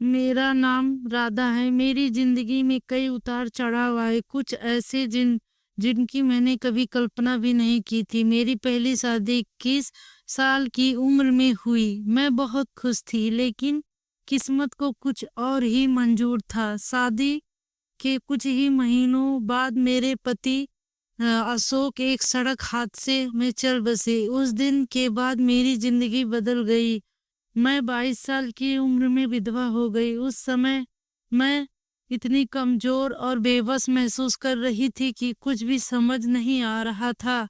मेरा नाम राधा है। मेरी जिंदगी में कई उतार चढ़ाव आए, कुछ ऐसे जिनकी मैंने कभी कल्पना भी नहीं की थी। मेरी पहली शादी 21 साल की उम्र में हुई। मैं बहुत खुश थी, लेकिन किस्मत को कुछ और ही मंजूर था। शादी के कुछ ही महीनों बाद मेरे पति अशोक एक सड़क हादसे में चल बसे। उस दिन के बाद मेरी जिंदगी बदल गई। मैं 22 साल की उम्र में विधवा हो गई। उस समय मैं इतनी कमजोर और बेबस महसूस कर रही थी कि कुछ भी समझ नहीं आ रहा था।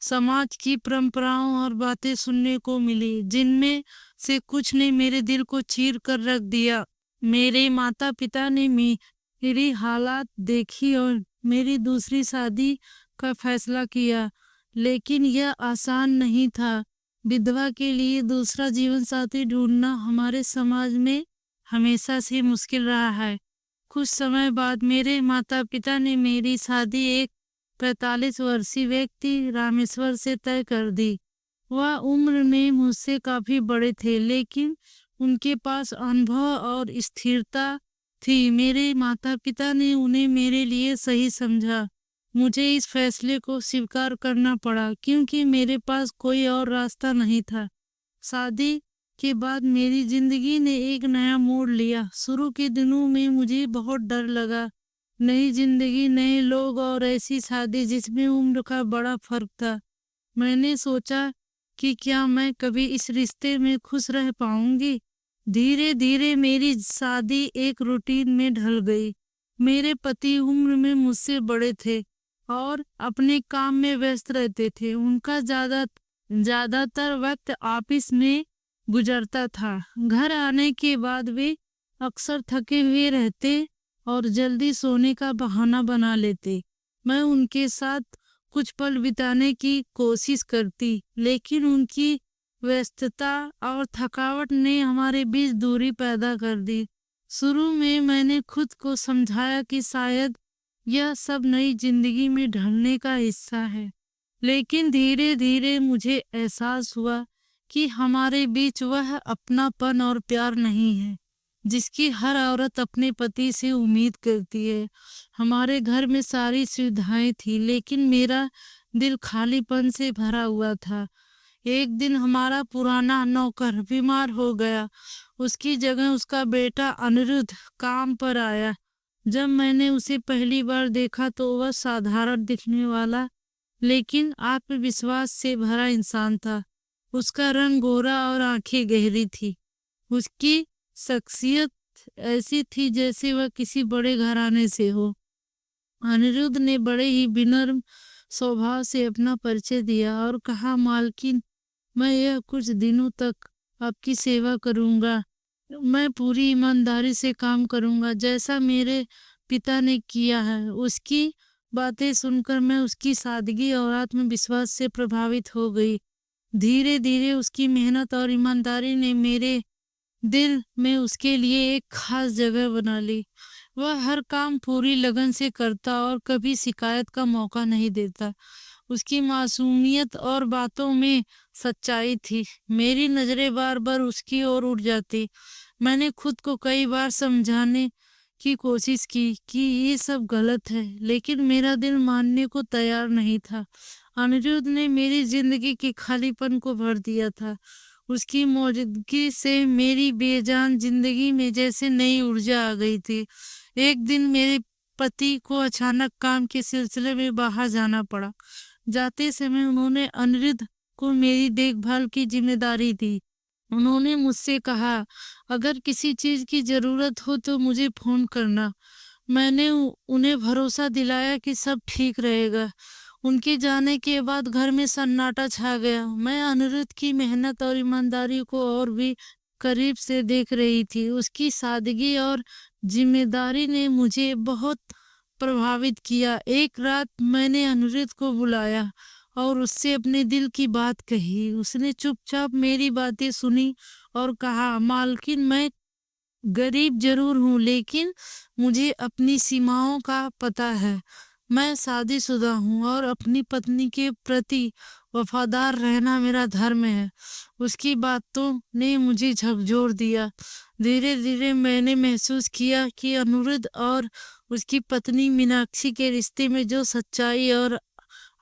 समाज की परंपराओं और बातें सुनने को मिली, जिनमें से कुछ ने मेरे दिल को चीर कर रख दिया। मेरे माता पिता ने मेरी हालात देखी और मेरी दूसरी शादी का फैसला किया, लेकिन यह आसान नहीं था। विधवा के लिए दूसरा जीवन साथी ढूंढना हमारे समाज में हमेशा से मुश्किल रहा है। कुछ समय बाद मेरे माता पिता ने मेरी शादी एक 45 वर्षीय व्यक्ति रामेश्वर से तय कर दी। वह उम्र में मुझसे काफी बड़े थे, लेकिन उनके पास अनुभव और स्थिरता थी। मेरे माता पिता ने उन्हें मेरे लिए सही समझा। मुझे इस फैसले को स्वीकार करना पड़ा, क्योंकि मेरे पास कोई और रास्ता नहीं था। शादी के बाद मेरी जिंदगी ने एक नया मोड़ लिया। शुरू के दिनों में मुझे बहुत डर लगा। नई जिंदगी, नए लोग और ऐसी शादी जिसमें उम्र का बड़ा फर्क था। मैंने सोचा कि क्या मैं कभी इस रिश्ते में खुश रह पाऊंगी। धीरे धीरे मेरी शादी एक रूटीन में ढल गई। मेरे पति उम्र में मुझसे बड़े थे और अपने काम में व्यस्त रहते थे। उनका ज्यादातर वक्त ऑफिस में गुजरता था। घर आने के बाद वे अक्सर थके हुए रहते और जल्दी सोने का बहाना बना लेते। मैं उनके साथ कुछ पल बिताने की कोशिश करती, लेकिन उनकी व्यस्तता और थकावट ने हमारे बीच दूरी पैदा कर दी। शुरू में मैंने खुद को समझाया कि शायद यह सब नई जिंदगी में ढलने का हिस्सा है, लेकिन धीरे धीरे मुझे एहसास हुआ कि हमारे बीच वह अपनापन और प्यार नहीं है जिसकी हर औरत अपने पति से उम्मीद करती है। हमारे घर में सारी सुविधाएं थी, लेकिन मेरा दिल खालीपन से भरा हुआ था। एक दिन हमारा पुराना नौकर बीमार हो गया। उसकी जगह उसका बेटा अनिरुद्ध काम पर आया। जब मैंने उसे पहली बार देखा तो वह साधारण दिखने वाला लेकिन आत्मविश्वास से भरा इंसान था। उसका रंग गोरा और आंखें गहरी थी। उसकी शख्सियत ऐसी थी जैसे वह किसी बड़े घराने से हो। अनिरुद्ध ने बड़े ही विनम्र स्वभाव से अपना परिचय दिया और कहा, मालकिन, मैं यह कुछ दिनों तक आपकी सेवा करूंगा। मैं पूरी ईमानदारी से काम करूंगा जैसा मेरे पिता ने किया है। उसकी बातें सुनकर मैं उसकी सादगी और आत्मविश्वास से प्रभावित हो गई। धीरे धीरे उसकी मेहनत और ईमानदारी ने मेरे दिल में उसके लिए एक खास जगह बना ली। वह हर काम पूरी लगन से करता और कभी शिकायत का मौका नहीं देता। उसकी मासूमियत और बातों में सच्चाई थी। मेरी नजरें बार बार उसकी ओर उठ जाती। मैंने खुद को कई बार समझाने की कोशिश की कि ये सब गलत है, लेकिन मेरा दिल मानने को तैयार नहीं था। अनिरुद्ध ने मेरी जिंदगी के खालीपन को भर दिया था। उसकी मौजूदगी से मेरी बेजान जिंदगी में जैसे नई ऊर्जा आ गई थी। एक दिन मेरे पति को अचानक काम के सिलसिले में बाहर जाना पड़ा। जाते समय उन्होंने अनिरुद्ध को मेरी देखभाल की जिम्मेदारी दी। उन्होंने मुझसे कहा, अगर किसी चीज की जरूरत हो तो मुझे फोन करना। मैंने उन्हें भरोसा दिलाया कि सब ठीक रहेगा। उनके जाने के बाद घर में सन्नाटा छा गया। मैं अनिरुद्ध की मेहनत और ईमानदारी को और भी करीब से देख रही थी। उसकी सादगी और जिम्मेदारी ने मुझे बहुत प्रभावित किया। एक रात मैंने अनिरुद्ध को बुलाया और उससे अपने दिल की बात कही। उसने चुपचाप मेरी बातें सुनी और कहा, मालकिन, मैं गरीब जरूर हूँ, लेकिन मुझे अपनी सीमाओं का पता है। मैं शादीशुदा हूँ और अपनी पत्नी के प्रति वफादार रहना मेरा धर्म है। उसकी बातों ने मुझे झकझोर दिया। धीरे धीरे मैंने महसूस किया कि अनिरुद्ध और उसकी पत्नी मीनाक्षी के रिश्ते में जो सच्चाई और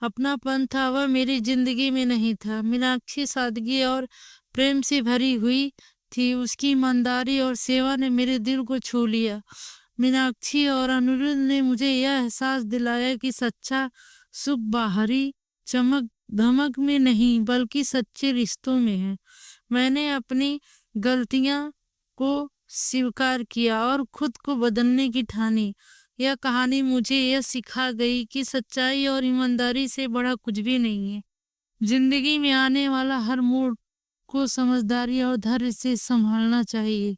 अपनापन था वह मेरी जिंदगी में नहीं था। मीनाक्षी सादगी और प्रेम से भरी हुई थी। उसकी ईमानदारी और सेवा ने मेरे दिल को छू लिया। मीनाक्षी और अनिरुद्ध ने मुझे यह एहसास दिलाया कि सच्चा सुख बाहरी चमक धमक में नहीं बल्कि सच्चे रिश्तों में है। मैंने अपनी गलतियां को स्वीकार किया और खुद को बदलने की ठानी। यह कहानी मुझे यह सिखा गई कि सच्चाई और ईमानदारी से बड़ा कुछ भी नहीं है। जिंदगी में आने वाला हर मोड़ को समझदारी और धैर्य से संभालना चाहिए।